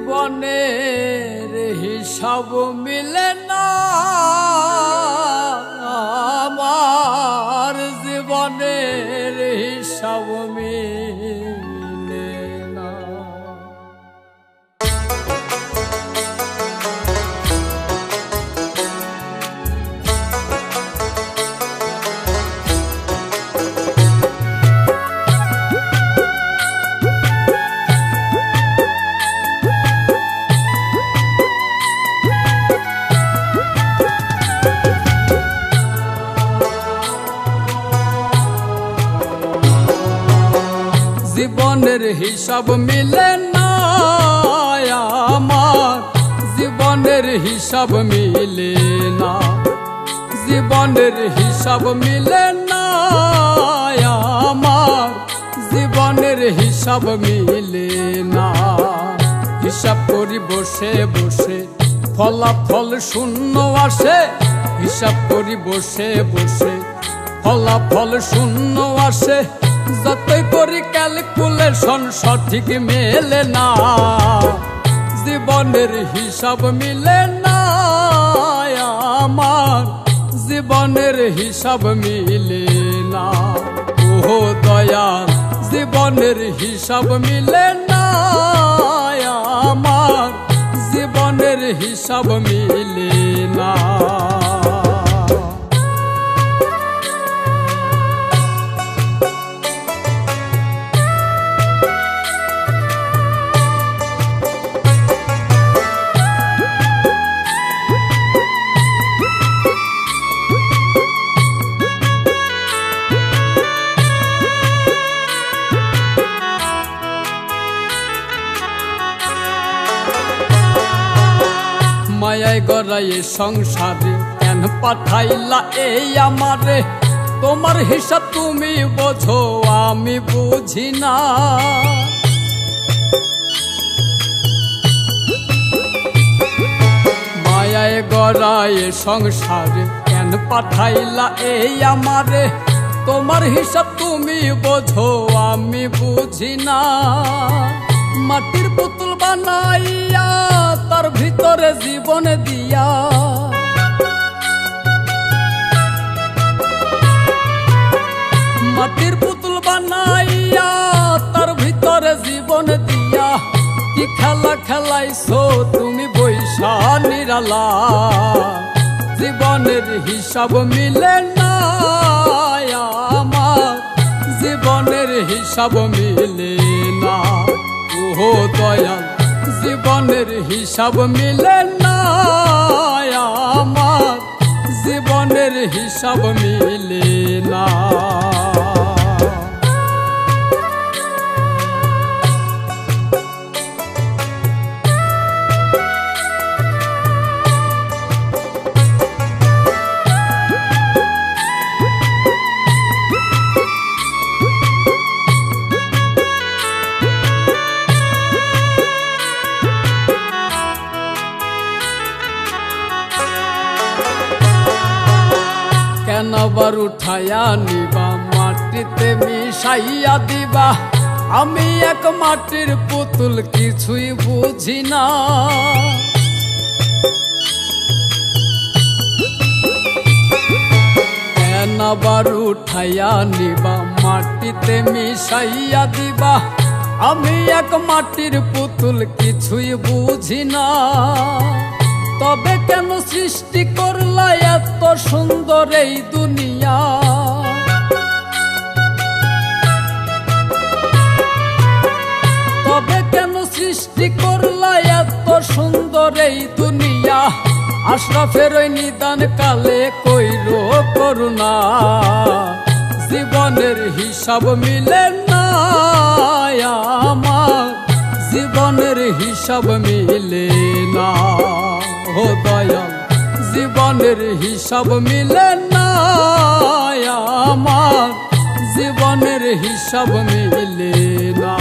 জীবনের হিসাব মিলে না, আমার জীবনের হিসাব মিলে না। জীবনের হিসাব মিলে না, আমার জীবনের হিসাব মিলে না, জীবনের হিসাব মিলে না, আমার জীবনের হিসাব মিলে না। হিসাব করি বসে বসে ফলাফল শূন্য আসে, হিসাব করি বসে বসে ফলাফল শূন্য আসে। যতই করি ক্যালকুলেশন সঠিক মেলে না, জীবনের হিসাব মিলে না, আমার জীবনের হিসাব মিলে না। ও দয়াল জীবনের হিসাব মিলে না, আমার জীবনের হিসাব মিলে না। মায়ায় গড়াই সংসারে কেন পাঠাইলা এই আমারে, তোমার হিসাব তুমি বোঝো আমি বুঝি না। মায়ায় গড়াই সংসারে কেন পাঠাইলা এই আমারে, তোমার হিসাব তুমি বোঝো আমি বুঝি না। মাটির পুতুল বানাইয়া তার ভিতরে জীবন দিয়া, মাটির পুতুল বানাইয়া তার ভিতরে জীবন দিয়া, কি খেলা খেলাইছো তুমি বৈশা নিরালা। জীবনের হিসাব মিলে না, আমার জীবনের হিসাব মিলে না। ও দয়াল জীবনের হিসাব মিলে না, আমার জীবনের হিসাব মিলে না। কেন আবার উঠাইয়া নিবা মাটিতে মিশাইয়া দিবা, আমি এক মাটির পুতুল কিছুই বুঝি না। কেন আবার উঠাইয়া নিবা মাটিতে মিশাইয়া দিবা, আমি এক মাটির পুতুল কিছুই বুঝি না। তবে কেন সৃষ্টি করলা এত সুন্দর এই দুনিয়া, তবে কেন সৃষ্টি করলা এত সুন্দর এই দুনিয়া। আশরাফের ওই নিদান কালে কইর করুণা, জীবনের হিসাব মিলে না, আমার জীবনের হিসাব মিলে না। ও দয়াল জীবনের হিসাব মিলে না, আমার জীবনের হিসাব মিলে না।